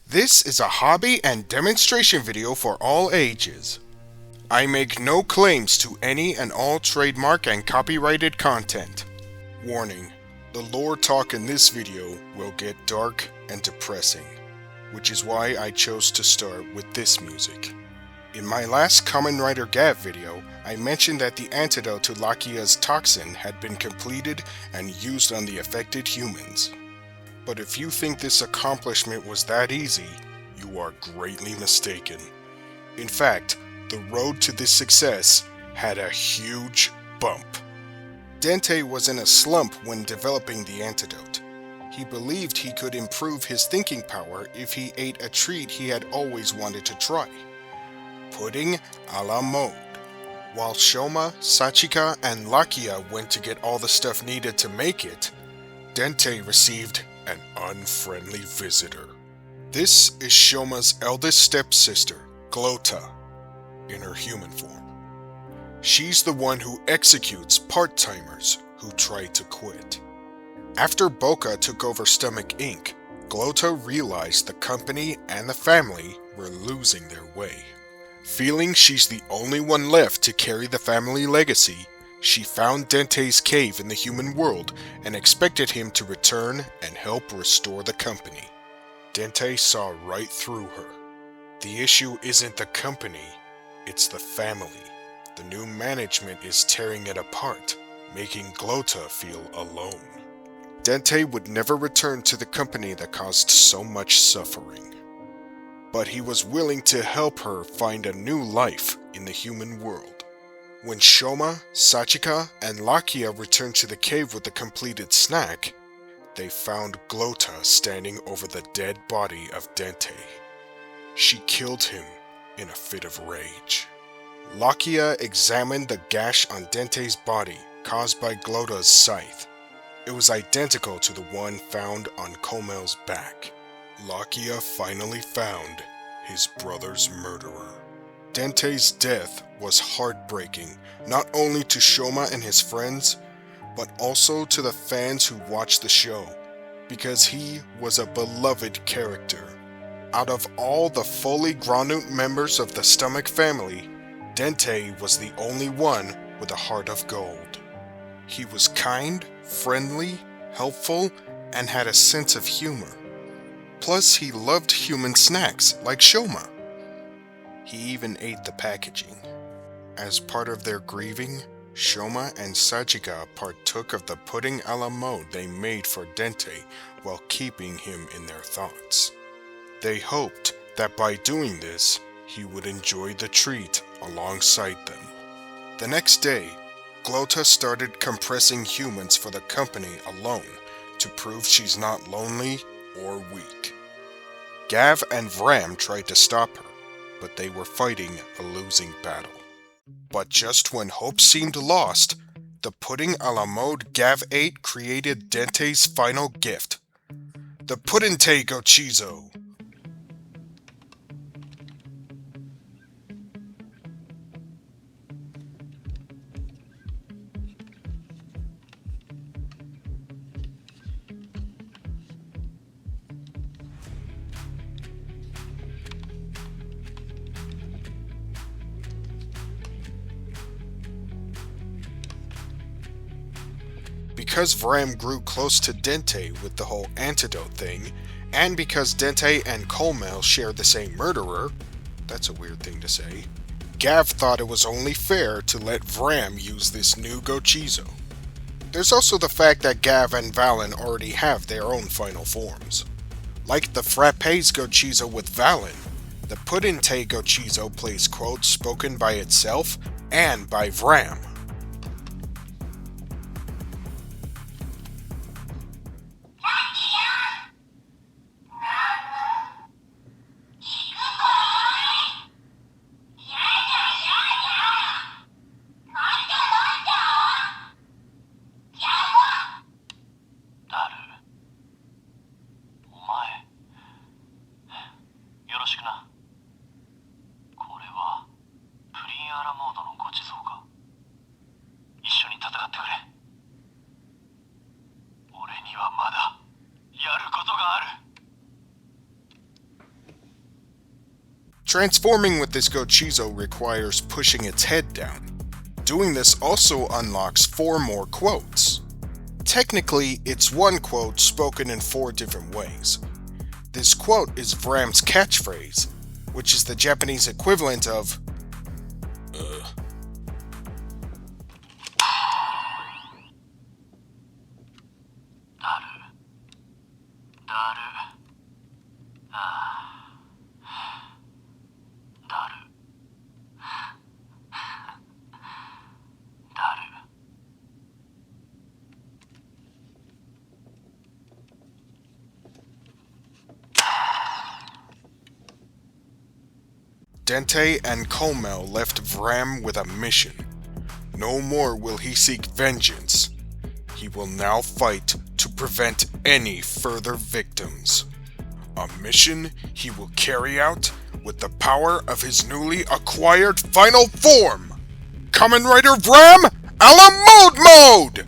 This is a hobby and demonstration video for all ages. I make no claims to any and all trademark and copyrighted content. Warning, the lore talk in this video will get dark and depressing, which is why I chose to start with this music. In my last Kamen Rider Gav video, I mentioned that the antidote to Lakia's toxin had been completed and used on the affected humans. But if you think this accomplishment was that easy, you are greatly mistaken. In fact, the road to this success had a huge bump. Dente was in a slump when developing the antidote. He believed he could improve his thinking power if he ate a treat he had always wanted to try: pudding a la mode. While Shoma, Sachika, and Lakia went to get all the stuff needed to make it, Dente received an unfriendly visitor. This is Shoma's eldest stepsister, Glota, in her human form. She's the one who executes part-timers who try to quit. After Boca took over Stomach Inc., Glota realized the company and the family were losing their way. Feeling she's the only one left to carry the family legacy, she found Dente's cave in the human world and expected him to return and help restore the company. Dente saw right through her. The issue isn't the company, it's the family. The new management is tearing it apart, making Glota feel alone. Dente would never return to the company that caused so much suffering. But he was willing to help her find a new life in the human world. When Shoma, Sachika, and Lakia returned to the cave with the completed snack, they found Glota standing over the dead body of Dente. She killed him in a fit of rage. Lakia examined the gash on Dente's body caused by Glota's scythe. It was identical to the one found on Komel's back. Lakia finally found his brother's murderer. Dente's death was heartbreaking, not only to Shoma and his friends, but also to the fans who watched the show, because he was a beloved character. Out of all the fully grown-up members of the Stomach family, Dente was the only one with a heart of gold. He was kind, friendly, helpful, and had a sense of humor. Plus, he loved human snacks like Shoma. He even ate the packaging. As part of their grieving, Shoma and Sachika partook of the pudding a la mode they made for Dente while keeping him in their thoughts. They hoped that by doing this, he would enjoy the treat alongside them. The next day, Glota started compressing humans for the company alone to prove she's not lonely or weak. Gav and Vram tried to stop her, but they were fighting a losing battle. But just when hope seemed lost, the pudding a la mode Gav ate created Dente's final gift: the Puddinte Gochizo. Because Vram grew close to Dente with the whole antidote thing, and because Dente and Komel share the same murderer, that's a weird thing to say, Gav thought it was only fair to let Vram use this new Gochizo. There's also the fact that Gav and Valen already have their own final forms. Like the Frappe's Gochizo with Valen, the Puddinte Gochizo plays quotes spoken by itself and by Vram. Transforming with this Gochizo requires pushing its head down. Doing this also unlocks 4 more quotes. Technically, it's one quote spoken in 4 different ways. This quote is Vram's catchphrase, which is the Japanese equivalent of Dente and Komel left Vram with a mission. No more will he seek vengeance. He will now fight to prevent any further victims. A mission he will carry out with the power of his newly acquired final form, Kamen Rider Vram a la Mode!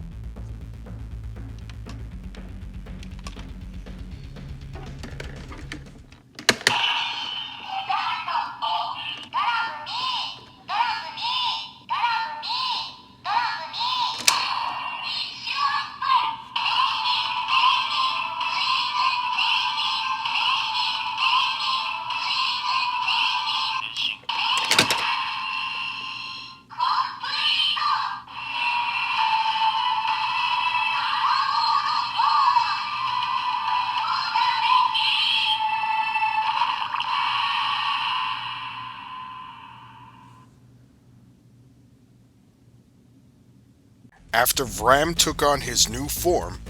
After Vram took on his new form,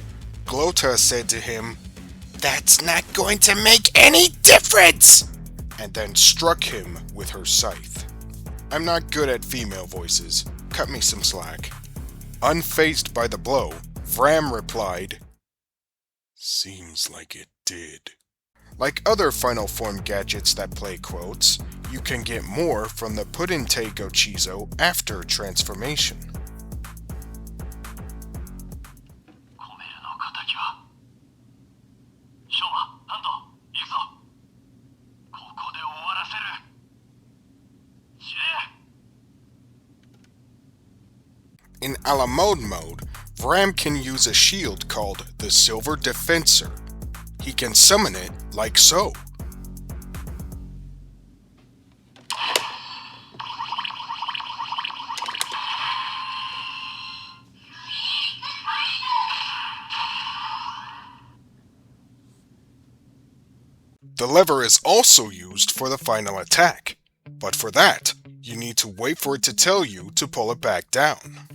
Glota said to him, "That's not going to make any difference!" and then struck him with her scythe. I'm not good at female voices, cut me some slack. Unfazed by the blow, Vram replied, "Seems like it did." Like other final form gadgets that play quotes, you can get more from the Puddinte Gochizo after transformation. In a la mode, Vram can use a shield called the Silver Defensor. He can summon it like so. The lever is also used for the final attack, but for that, you need to wait for it to tell you to pull it back down.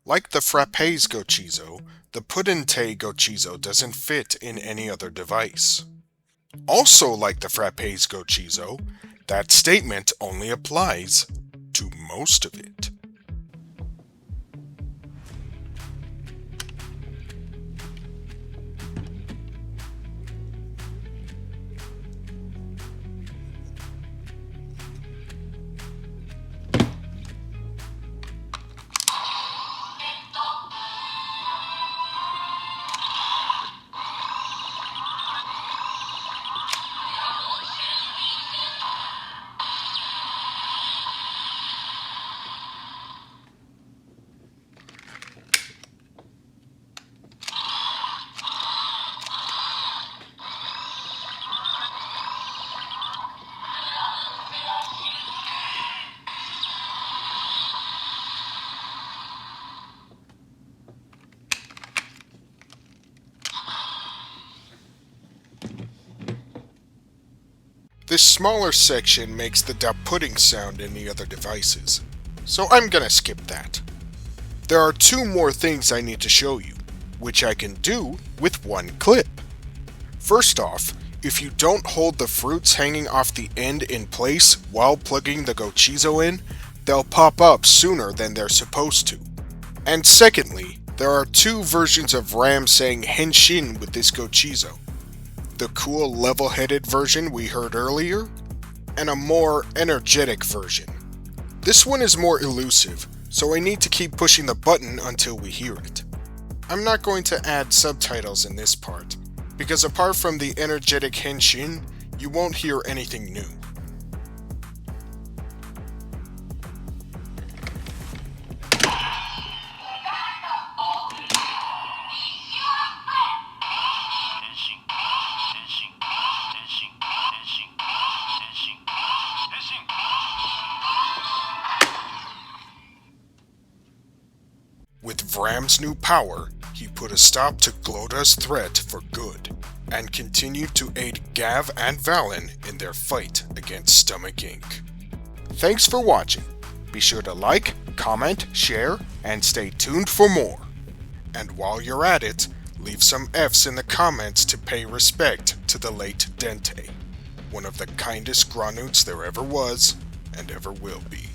Like the Frappe's Gochizo, the Puddinte Gochizo doesn't fit in any other device. Also like the Frappe's Gochizo, that statement only applies to most of it. This smaller section makes the da pudding sound in the other devices, so I'm gonna skip that. There are 2 more things I need to show you, which I can do with one clip. First off, if you don't hold the fruits hanging off the end in place while plugging the Gochizo in, they'll pop up sooner than they're supposed to. And secondly, there are 2 versions of Vram saying Henshin with this Gochizo. The cool level-headed version we heard earlier, and a more energetic version. This one is more elusive, so I need to keep pushing the button until we hear it. I'm not going to add subtitles in this part, because apart from the energetic Henshin, you won't hear anything new. With Vram's new power, he put a stop to Gloda's threat for good, and continued to aid Gav and Valen in their fight against Stomach Inc. Thanks for watching. Be sure to like, comment, share, and stay tuned for more. And while you're at it, leave some F's in the comments to pay respect to the late Dente, one of the kindest Granuts there ever was and ever will be.